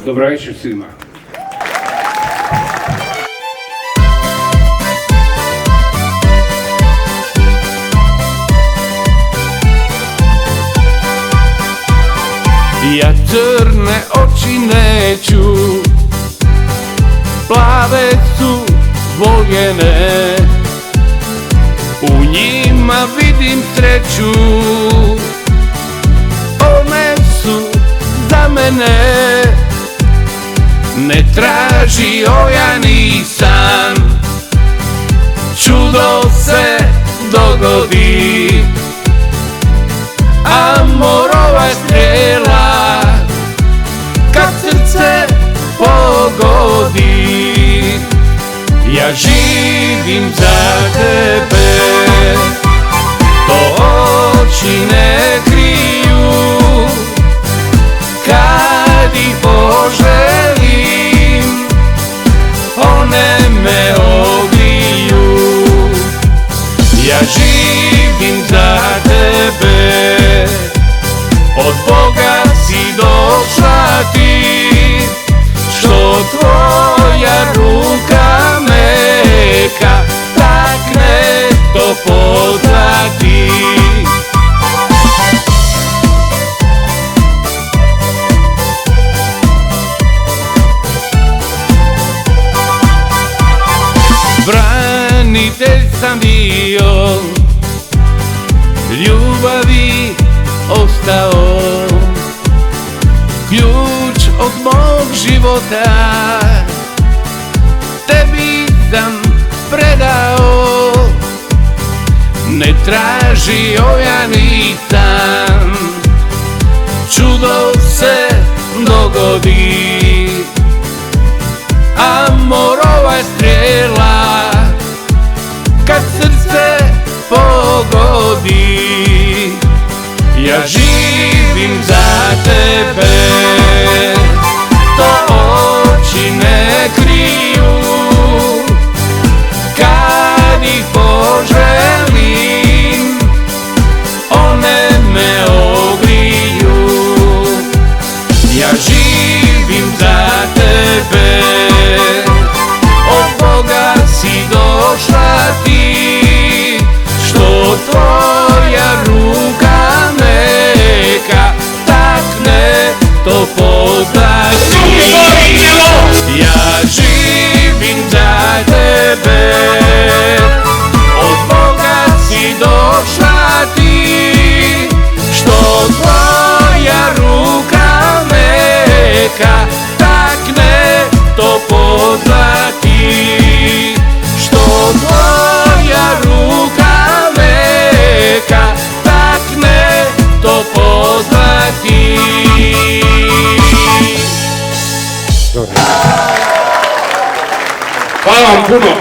Dobro večer svima. Ja crne oči neću, plave su voljene, u njima vidim sreću, one su za mene. Ne traži ja nisam, čudo se dogodi, amorova strela kad srce pogodi. Ja živim za tebe, to oči ne kriju, kad ih poželim, one me ogriju. Ja živim za tebe, od Boga si došla ti, što tvoja ruka meka takne to pozlati. Branitelj sam bio, ljubavi ostao, ključ od mog života tebi sam predao. Ne tražio ja nisam, čudo se dogodi, amorova strela kad srce pogodi. Ja živim za tebe, to oči ne kriju, kad ih poželim, one me ogriju. Ja živim za tebe, od Boga si došla ti, što tvoja ruka meka takne to pozlati. Ja živim za tebe, od Boga si došla ti, što tvoja ruka meka takne to pozlati. Što tvoja ruka meka takne to pozlati. Hvala vam puno.